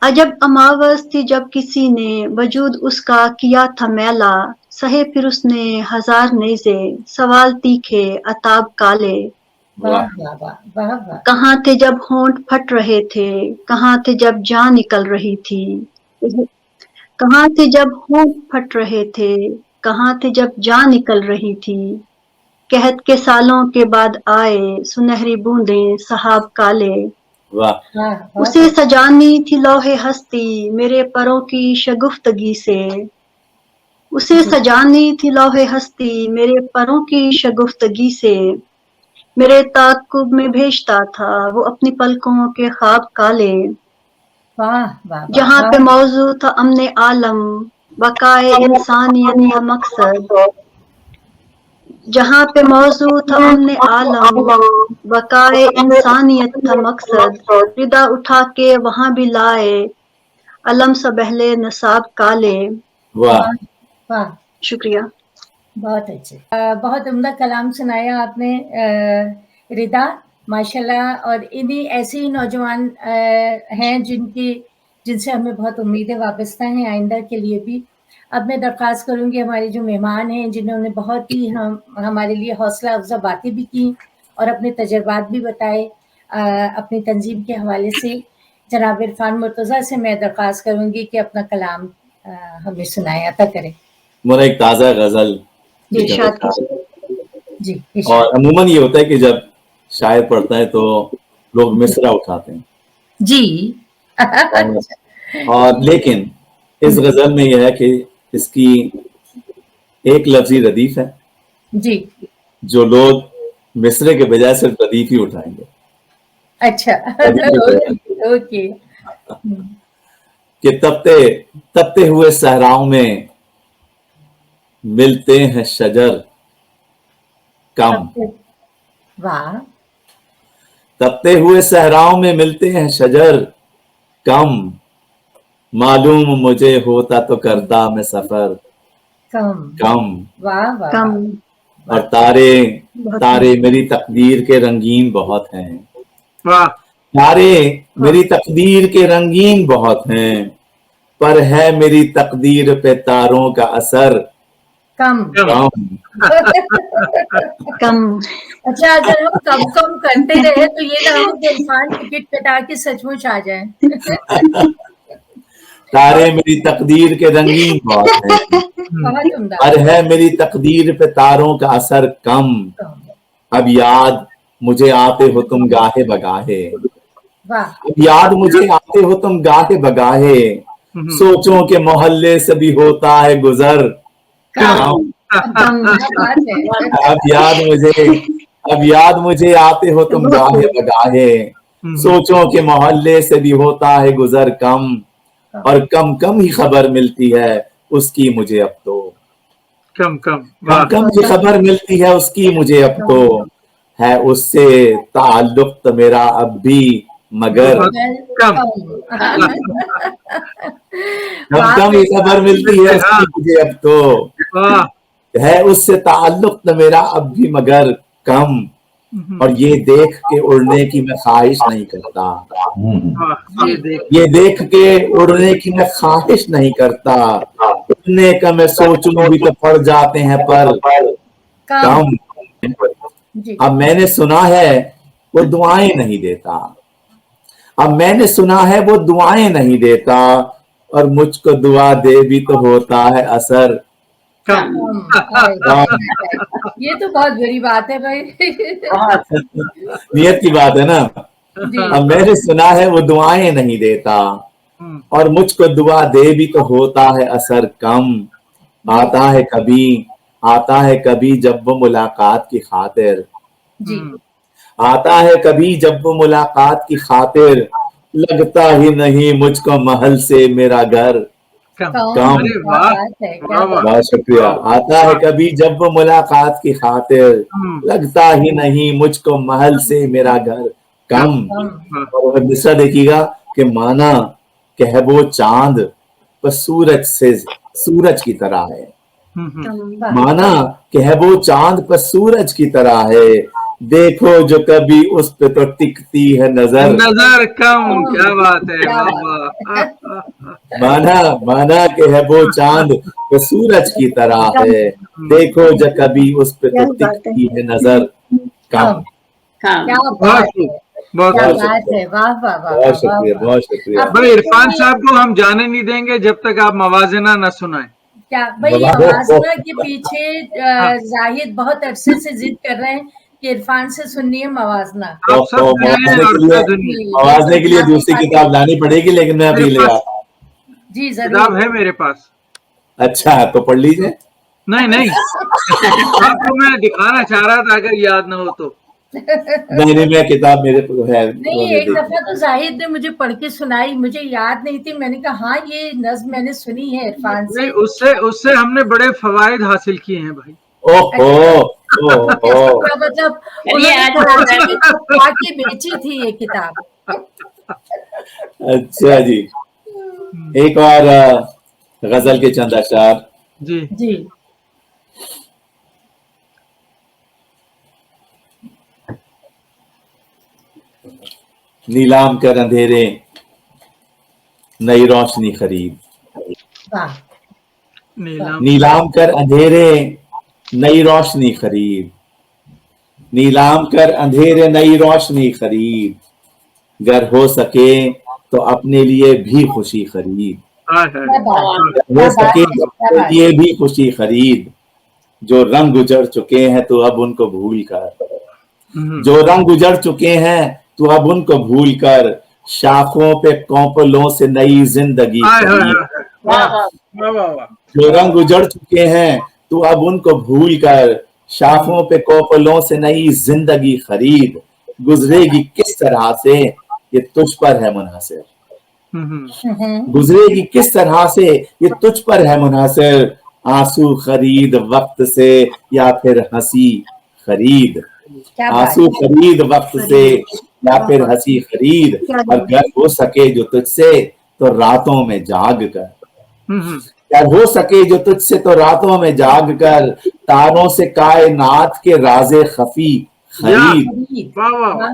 [SPEAKER 4] अजब अमावस थी जब किसी ने वजूद उसका किया था मैला, सहे फिर उसने हजार नेज़े सवाल तीखे अताब काले।
[SPEAKER 1] वाह वाह वाह वाह।
[SPEAKER 4] कहाँ थे जब होंठ फट रहे थे, कहाँ थे जब जान निकल रही थी, कहाँ थे जब होंठ फट रहे थे, कहाँ थे जब जान निकल रही थी। कहत के सालों के बाद आए सुनहरी बूंदें सहाब काले।
[SPEAKER 2] वाह।
[SPEAKER 4] उसे सजानी थी लौहे हस्ती मेरे परों की शगुफ्तगी से, उसे सजानी थी लौहे हस्ती मेरे परों की शगुफ्तगी से। मेरे ताक़ुब में भेजता था वो अपनी पलकों के ख्वाब काले। जहाँ पे मौजू था अमने आलम बकाए इंसानियत का मकसद, जहाँ पे मौजू था अमने आलम बकाए इंसानियत का मकसद, रिदा उठा के वहाँ भी लाए अलम सबहले नसाब काले।
[SPEAKER 2] वाह।
[SPEAKER 4] शुक्रिया।
[SPEAKER 1] बहुत अच्छे, बहुत उम्दा कलाम सुनाया आपने रिदा, माशाल्लाह। और इन्हीं ऐसे ही नौजवान हैं जिनसे हमें बहुत उम्मीदें वाबस्ता हैं आइंदा के लिए भी। अब मैं दरख्वास्त करूंगी हमारे जो मेहमान हैं, जिन्होंने बहुत ही हमारे लिए हौसला अफजा बातें भी की और अपने तजर्बात भी बताए अपनी तंजीम के हवाले से, जनाब इरफान मुर्तज़ा से मैं दरख्वास्त करूंगी कि अपना कलाम हमें सुनाए, अता करें।
[SPEAKER 2] मेरा एक ताज़ा गज़ल
[SPEAKER 4] इरशाद
[SPEAKER 1] जी,
[SPEAKER 2] और अमूमन ये होता है कि जब शायर पढ़ता है तो लोग मिसरा उठाते हैं
[SPEAKER 1] जी।
[SPEAKER 2] और लेकिन इस गजल में यह है कि इसकी एक लफ्जी रदीफ है
[SPEAKER 1] जी,
[SPEAKER 2] जो लोग मिसरे के बजाय सिर्फ रदीफ ही उठाएंगे।
[SPEAKER 1] अच्छा ओके।
[SPEAKER 2] कि तपते हुए सहराओं में मिलते हैं शजर कम,
[SPEAKER 1] वाह।
[SPEAKER 2] तपते हुए सहराओं में मिलते हैं शजर कम, मालूम मुझे होता तो करता मैं सफर कम।
[SPEAKER 1] वाह वाह।
[SPEAKER 4] कम।
[SPEAKER 2] और तारे मेरी तकदीर के रंगीन बहुत हैं।
[SPEAKER 3] वाह।
[SPEAKER 2] तारे मेरी तकदीर के रंगीन बहुत हैं, पर है मेरी तकदीर पे तारों का असर
[SPEAKER 1] कम।
[SPEAKER 4] कम।
[SPEAKER 1] अच्छा, अगर हम कम कम करते रहे तो ये ना हो कि इरफान टिकट कटा के सचमुच आ जाए।
[SPEAKER 2] तारे मेरी तकदीर के रंगीन बहुत हैं,
[SPEAKER 1] बहुत उम्दा।
[SPEAKER 2] पर है मेरी तकदीर पे तारों का असर कम। अब याद मुझे आते हो तुम गाहे बगाहे, अब याद मुझे आते हो तुम गाहे बगाहे, सोचों के मोहल्ले से भी होता है गुजर कम। अब याद मुझे आते हो तुम गाहे बगाहे, सोचों के मोहल्ले से भी होता है गुजर कम, और कम कम ही खबर मिलती है उसकी मुझे अब तो,
[SPEAKER 3] कम
[SPEAKER 2] ही खबर मिलती है उसकी मुझे अब तो, है उससे ताल्लुक तो मेरा अब भी मगर
[SPEAKER 3] कम
[SPEAKER 2] ही खबर मिलती है उसकी मुझे अब तो, है उससे ताल्लुक तो मेरा अब भी मगर कम, और ये देख के उड़ने की मैं ख्वाहिश नहीं करता, ये देख के उड़ने की मैं ख्वाहिश नहीं करता, उड़ने का मैं सोचूं भी तो पड़ जाते हैं पर कम। अब मैंने सुना है वो दुआएं नहीं देता, अब मैंने सुना है वो दुआएं नहीं देता, और मुझको दुआ दे भी तो होता है असर
[SPEAKER 3] कम।
[SPEAKER 1] ये तो बहुत बड़ी बात है भाई।
[SPEAKER 2] नियत की बात है ना। अब मैंने सुना है वो दुआएं नहीं देता, और मुझको दुआ दे भी तो होता है असर कम। आता है कभी जब वो मुलाकात की खातिर, आता है कभी जब वो मुलाकात की खातिर, लगता ही नहीं मुझको महल से मेरा घर कम। बहुत शुक्रिया। आता है कभी जब वो मुलाकात की खातिर, लगता ही नहीं मुझको महल से मेरा घर कम। और दूसरा देखिएगा कि माना कह वो चांद पर सूरज की तरह है, माना कह वो चांद पर सूरज की तरह है, देखो जो कभी उस पे तो टिकती है नजर
[SPEAKER 3] कम। क्या बात है।
[SPEAKER 2] माना कि है वो चांद पे सूरज की तरह है, देखो जो कभी उस पे तो टिकती है नजर कम।
[SPEAKER 3] बहुत
[SPEAKER 2] शुक्रिया, बहुत शुक्रिया।
[SPEAKER 3] भाई इरफान साहब को हम जाने नहीं देंगे जब तक आप मवाजना न सुनाएं।
[SPEAKER 1] क्या भाई, मवाजना के पीछे जाहिद बहुत अरसे से जिद कर रहे हैं कि इरफान से सुननी है मवाजना।
[SPEAKER 2] मवाजने के लिए दूसरी किताब लानी पड़ेगी, लेकिन मैं अभी ले आता हूँ।
[SPEAKER 1] जी जरूर,
[SPEAKER 3] किताब है मेरे पास।
[SPEAKER 2] अच्छा, तो पढ़ लीजिए।
[SPEAKER 3] नहीं आपको मैं दिखाना चाह रहा था, अगर याद ना हो तो।
[SPEAKER 2] नहीं, मैं किताब मेरे पास है।
[SPEAKER 1] नहीं, एक दफा तो जाहिद ने मुझे पढ़ के सुनाई, मुझे याद नहीं थी, मैंने कहा हाँ ये नज्म मैंने सुनी है इरफान से।
[SPEAKER 3] उससे हमने बड़े फवायद हासिल किए हैं भाई।
[SPEAKER 1] मतलब उन्होंने बेची थी ये किताब।
[SPEAKER 2] अच्छा जी, एक और गजल के चंद अशार।
[SPEAKER 3] जी।
[SPEAKER 2] नीलाम कर अंधेरे नई रोशनी खरीद,
[SPEAKER 1] वाह,
[SPEAKER 2] नीलाम कर अंधेरे नई रोशनी खरीद, नीलाम कर अंधेरे नई रोशनी खरीद, गर हो सके तो अपने लिए भी खुशी खरीद,
[SPEAKER 1] क्या बात,
[SPEAKER 2] हो सके तो अपने लिए भी खुशी खरीद, जो रंग गुजर चुके हैं तो अब उनको भूल कर, जो रंग गुजर चुके हैं तो अब उनको भूल कर, शाखों पे कौपलों से नई जिंदगी खरीद, जो रंग गुजर चुके हैं तो अब उनको भूल कर, शाखों पे कौपलों से नई जिंदगी खरीद, गुजरेगी किस तरह से ये तुझ पर है मुनहसर, गुजरेगी किस तरह से ये तुझ पर है मुनहसर, आंसू खरीद वक्त से या फिर हंसी खरीद, आंसू खरीद वक्त से या फिर हंसी खरीद, और घर हो सके जो तुझसे तो रातों में जाग कर, घर हो सके जो तुझसे तो रातों में जाग कर, तारों से कायनात के राज़े खफी खरीद,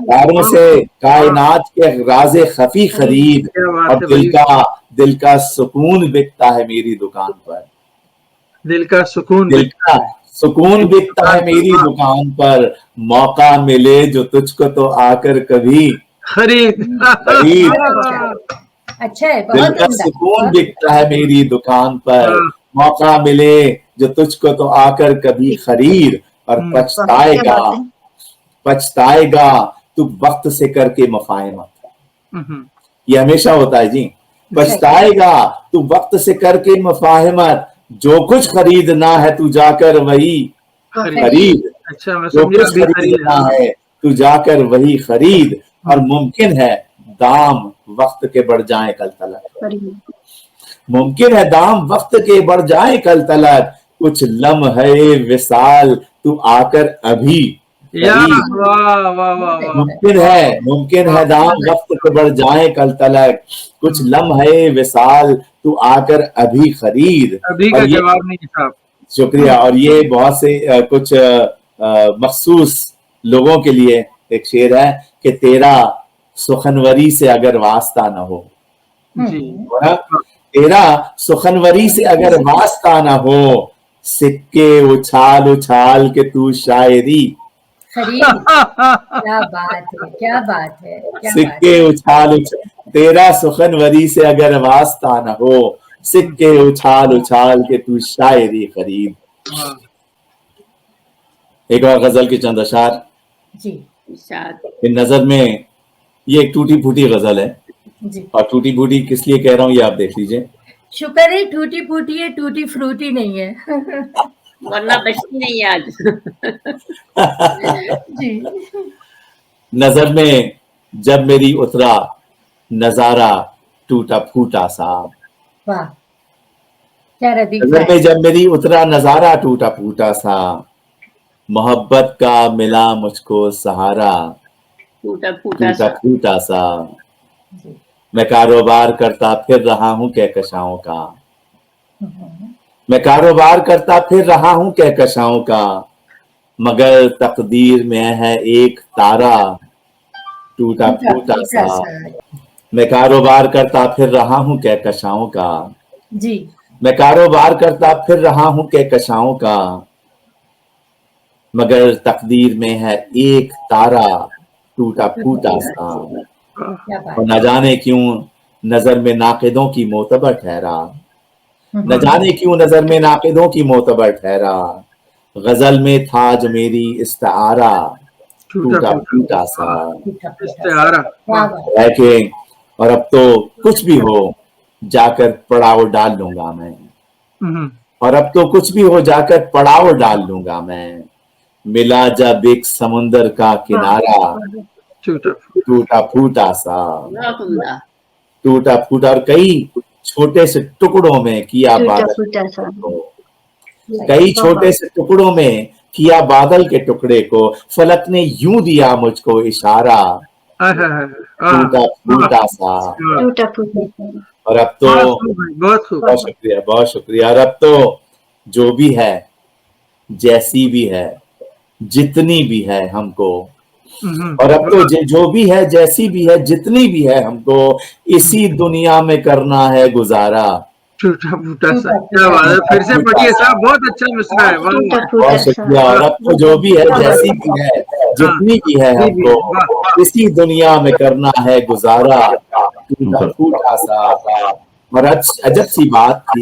[SPEAKER 2] तारों से कायनात के राज़े खफी खरीद, और दिल का सुकून बिकता है मेरी दुकान पर, दिल का सुकून बिकता है मेरी दुकान पर, मौका मिले जो तुझको तो आकर कभी खरीद,
[SPEAKER 1] अच्छा है,
[SPEAKER 2] दिल का सुकून बिकता है मेरी दुकान पर, मौका मिले जो तुझको तो आकर कभी खरीद, और पछताएगा तू वक्त से करके मफाहिमत, ये हमेशा होता है जी, पछताएगा तू वक्त से करके मफाहिमत, जो कुछ खरीदना है तू जाकर वही खरीद, जो कुछ खरीदना है तू जाकर वही खरीद, और मुमकिन है दाम वक्त के बढ़ जाए कल तलक, मुमकिन है दाम वक्त के बढ़ जाए कल तलक, कुछ लम्हे विसाल तू आकर अभी खरीद, मुमकिन है दाम वक्त के बढ़ जाए कल तलक, कुछ लम्हे विसाल तू आकर अभी खरीद,
[SPEAKER 3] अभी का जवाब नहीं साहब,
[SPEAKER 2] शुक्रिया। और ये बहुत से कुछ मखसूस लोगों के लिए एक शेर है कि तेरा सुखनवरी से अगर वास्ता न हो, तेरा सुखनवरी से अगर वास्ता न हो, सिक्के उछाल उछाल के तू शायरी
[SPEAKER 1] खरीद, क्या बात है, क्या बात है,
[SPEAKER 2] सिक्के उछाल तेरा सुखनवरी से अगर वास्ता न हो, सिक्के उछाल उछाल के तू शायरी खरीद। एक और गजल के चंद अशार
[SPEAKER 1] जी,
[SPEAKER 2] इन नजर में, ये एक टूटी फूटी गजल है
[SPEAKER 1] जी,
[SPEAKER 2] और टूटी फूटी किस लिए कह रहा हूँ ये आप देख लीजिए।
[SPEAKER 1] शुक्र है टूटी फूटी है, टूटी फ्रूटी नहीं है
[SPEAKER 5] वरना बचती नहीं आज
[SPEAKER 1] जी।
[SPEAKER 2] नजर में जब मेरी उतरा नजारा टूटा फूटा सा,
[SPEAKER 1] वाह, क्या रदीफ
[SPEAKER 2] नजर
[SPEAKER 1] है,
[SPEAKER 2] में जब मेरी उतरा नजारा टूटा फूटा सा, मोहब्बत का मिला मुझको सहारा
[SPEAKER 5] टूटा फूटा
[SPEAKER 2] फूटा सा,
[SPEAKER 1] जी,
[SPEAKER 2] मैं कारोबार करता फिर रहा हूँ कहकशाओं का, मैं कारोबार करता फिर रहा हूँ कहकशाओं का, मगर तकदीर में है एक तारा टूटा फूटा सा, मैं कारोबार करता फिर रहा हूँ कहकशाओं का,
[SPEAKER 1] जी,
[SPEAKER 2] मैं कारोबार करता फिर रहा हूँ कहकशाओं का, मगर तकदीर में है एक तारा टूटा फूटा सा,
[SPEAKER 1] क्या बात,
[SPEAKER 2] और न जाने क्यों नजर में नाकिदों की मोतबर ठहरा, न जाने क्यों नजर में नाकिदों की मोतबर ठहरा, गजल में था जो मेरी इस्तारा टूटा फूटा सा, है कि और अब तो कुछ भी हो जाकर पड़ाव डाल लूंगा मैं, और अब तो कुछ भी हो जाकर पड़ाव डाल लूंगा मैं, मिला जब एक समुंदर का किनारा टूटा फूटा सा, टूटा फूटा, और कई छोटे से टुकड़ों में किया बादल को, कई छोटे से टुकड़ों में किया बादल के टुकड़े को, फलक ने यूं दिया मुझको इशारा टूटा फूटा सा, और अब तो बहुत शुक्रिया, बहुत शुक्रिया, और अब तो जो भी है जैसी भी है जितनी भी है हमको और अब तो जो भी है, जैसी भी है, जितनी भी है, हमको इसी दुनिया में करना है गुजारा।
[SPEAKER 3] टूटा फूटा सा, क्या बात है, फिर से पढ़िए साहब, बहुत अच्छा मिसरा है, वाह वाह।
[SPEAKER 2] बहुत शुक्रिया। और अब तो जो भी है, जैसी भी है, जितनी भी है, हमको इसी दुनिया में करना है गुजारा। टूटा फूटा सा और अजब सी बात थी,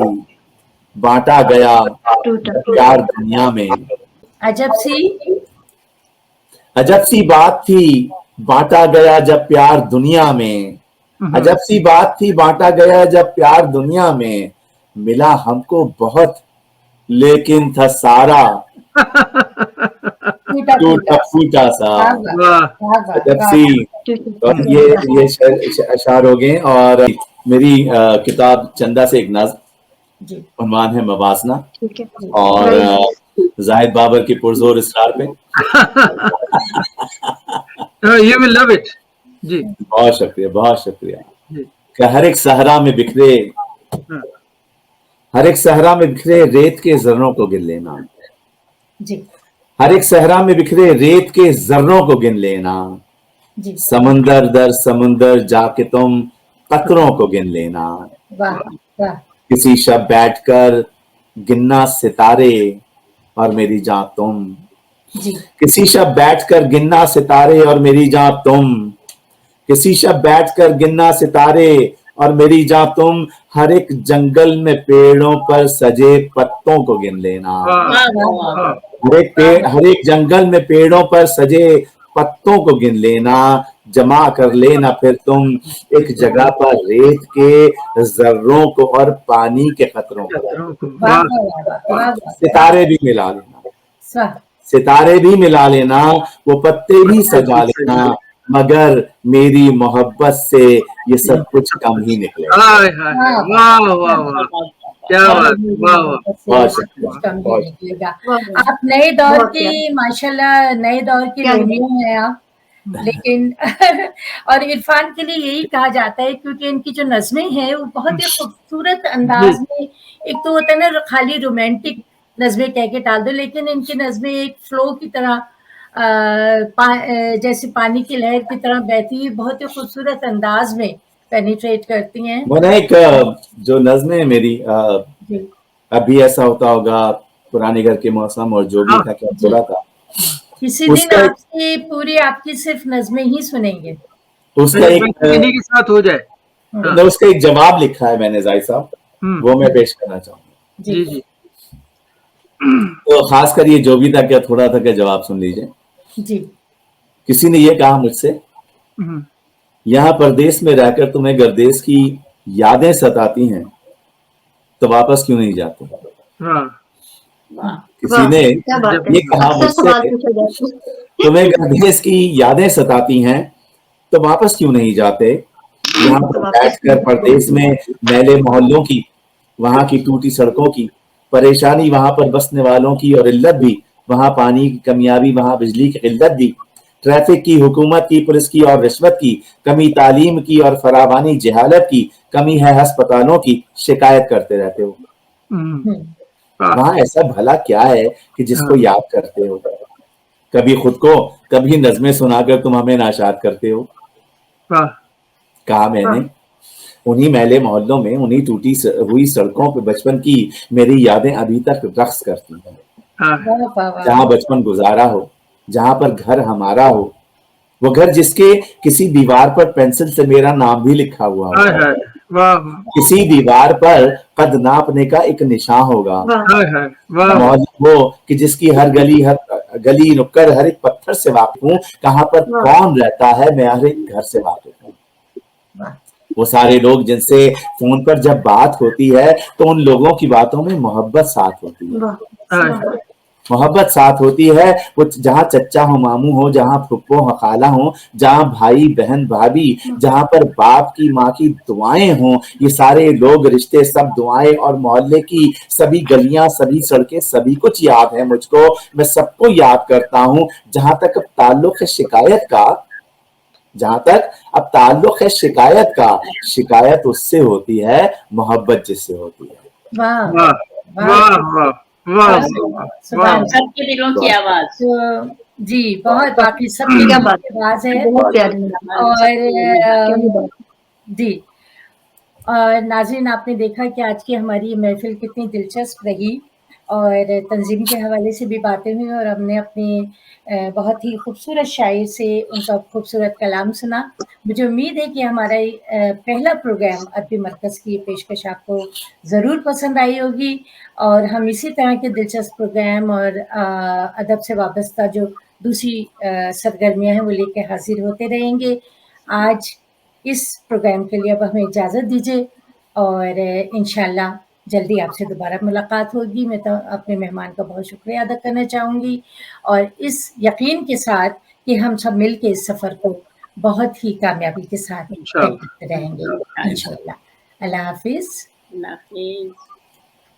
[SPEAKER 2] बांटा गया प्यार दुनिया में।
[SPEAKER 1] अजब सी
[SPEAKER 2] बात थी, बांटा गया जब प्यार दुनिया में। अजब सी बात थी, बांटा गया जब प्यार दुनिया में। मिला हमको बहुत लेकिन था सारा टूटा फूटा सा। अजब सी। और ये अशार हो गए। और मेरी किताब चंदा से एक नज़्म, उन्वान है मवाज़ना, और जाहिद बाबर की पुरजोर इसरार पे।
[SPEAKER 3] You will love it. जी,
[SPEAKER 2] बहुत शुक्रिया, बहुत शुक्रिया। कि हर एक सहरा में बिखरे रेत के जर्रों को गिन लेना। हर एक सहरा में बिखरे रेत के जर्रों को गिन लेना। समंदर दर समंदर जाके तुम कतरों को गिन लेना। किसी शब बैठकर गिनना सितारे और मेरी जान तुम। किसी शब बैठकर गिनना सितारे और मेरी जान तुम। किसी शब बैठकर गिनना सितारे और मेरी जान तुम। हर एक जंगल में पेड़ों पर सजे पत्तों को गिन लेना। हर एक जंगल में पेड़ों पर सजे पत्तों को गिन लेना। जमा कर लेना फिर तुम एक जगह पर रेत के जर्रों को और पानी के कतरों को। सितारे भी मिला लेना, सितारे भी मिला लेना, वो पत्ते भी सजा लेना, मगर मेरी मोहब्बत से ये सब कुछ कम ही निकले।
[SPEAKER 3] वाह वाह वाह, क्या बात, वाह
[SPEAKER 1] वाह। आप नए दौर की, माशाल्लाह नए दौर की रोमियो हैं आप। लेकिन और इरफान के लिए यही कहा जाता है, क्योंकि इनकी जो नज़में हैं वो बहुत ही खूबसूरत अंदाज में, एक तो होता है ना खाली रोमांटिक नज़में कह के टाल दो, लेकिन इनकी नज़में एक फ्लो की तरह जैसे पानी की लहर की तरह बहती हुई बहुत ही खूबसूरत अंदाज में पेनिट्रेट करती हैं।
[SPEAKER 2] मैंने एक जो नज़में मेरी अभी ऐसा होता होगा, पुराने घर के मौसम और जो भी था, क्या बोला था,
[SPEAKER 1] किसी दिन आपकी सिर्फ नज़में ही सुनेंगे।
[SPEAKER 2] उसका एक
[SPEAKER 3] के साथ हो जाए,
[SPEAKER 2] उसका एक जवाब लिखा है मैंने जाहिद साहब, वो मैं पेश करना चाहूंगा।
[SPEAKER 3] जी जी।
[SPEAKER 2] तो खास कर ये जो भी था, क्या थोड़ा था, क्या जवाब सुन लीजिए
[SPEAKER 1] जी।
[SPEAKER 2] किसी ने ये कहा मुझसे, यहाँ परदेश में रहकर तुम्हें गर्देश की यादें सताती हैं, तो वापस क्यों नहीं जाते? किसी ने ये कहा मुझसे, तुम्हें गर्देश की यादें सताती हैं तो वापस क्यों नहीं जाते? यहाँ पर बैठकर परदेश में मैले मोहल्लों की, वहां की टूटी सड़कों की परेशानी, वहां पर बसने वालों की और इल्लत भी, वहां पानी की कमियाबी, वहां बिजली की किल्लत भी, ट्रैफिक की, हुकूमत की, पुलिस की और रिश्वत की कमी, तालीम की और फरावानी जहालत की कमी है, अस्पतालों की शिकायत करते रहते हो। वहां ऐसा भला क्या है कि जिसको याद करते हो? कभी खुद को, कभी नज़में सुनाकर तुम हमें नाशाद करते हो। कहा मैंने, उन्हीं मैले मोहल्लों में, उन्हीं टूटी हुई सड़कों पे बचपन की मेरी यादें अभी तक रक्स करती हैं। जहां बचपन गुजारा हो, जहां पर घर हमारा हो, वो घर जिसके किसी दीवार पर पेंसिल से मेरा नाम भी लिखा हुआ होगा, किसी दीवार पर कद नापने का एक निशान होगा, वो कि जिसकी हर गली नुक्कड़ हर एक पत्थर से वाकिफ हूँ, कहाँ पर कौन रहता है मैं हर एक घर से वाकिफ हूँ। वो सारे लोग जिनसे फोन पर जब बात होती है तो उन लोगों की बातों में मोहब्बत साथ होती है, मोहब्बत साथ होती है। वो जहाँ चच्चा हो, मामू हो, जहाँ फुप्पो हो, खाला हो, जहाँ भाई बहन भाभी, जहाँ पर बाप की माँ की दुआएं हों, ये सारे लोग, रिश्ते, सब दुआएं और मोहल्ले की सभी गलियां, सभी सड़कें, सभी कुछ याद है मुझको। मैं सबको याद करता हूँ। जहां तक अब ताल्लुक है शिकायत का, जहां तक अब ताल्लुक है शिकायत का, शिकायत उससे होती है मोहब्बत जिससे होती है।
[SPEAKER 3] वाह वाह वाह वाह,
[SPEAKER 5] सबके दिलों की आवाज।
[SPEAKER 1] जी, बहुत बाकी सबकी
[SPEAKER 4] क्या बात
[SPEAKER 1] आवाज है
[SPEAKER 4] बहुत प्यारी
[SPEAKER 1] और जी। और नाज़रीन, आपने देखा कि आज की हमारी ये महफ़िल कितनी दिलचस्प रही और तंज़ीम के हवाले से भी बातें हुई और हमने अपने बहुत ही खूबसूरत शायर से उनका खूबसूरत कलाम सुना। मुझे उम्मीद है कि हमारा ये पहला प्रोग्राम अदबी मरकज़ की ये पेशकश आपको ज़रूर पसंद आई होगी और हम इसी तरह के दिलचस्प प्रोग्राम और अदब से वाबस्ता जो दूसरी सरगर्मियाँ हैं, वो लेके हाज़िर होते रहेंगे। आज इस प्रोग्राम के लिए अब हमें इजाज़त दीजिए और इंशाअल्लाह जल्दी आपसे दोबारा मुलाकात होगी। मैं तो अपने मेहमान का बहुत शुक्रिया अदा करना चाहूँगी और इस यकीन के साथ कि हम सब मिल के इस सफ़र को बहुत ही कामयाबी के साथ तय करते रहेंगे इंशाअल्लाह। अल्लाह हाफ़िज़।
[SPEAKER 5] अल्लाह हाफ़िज़।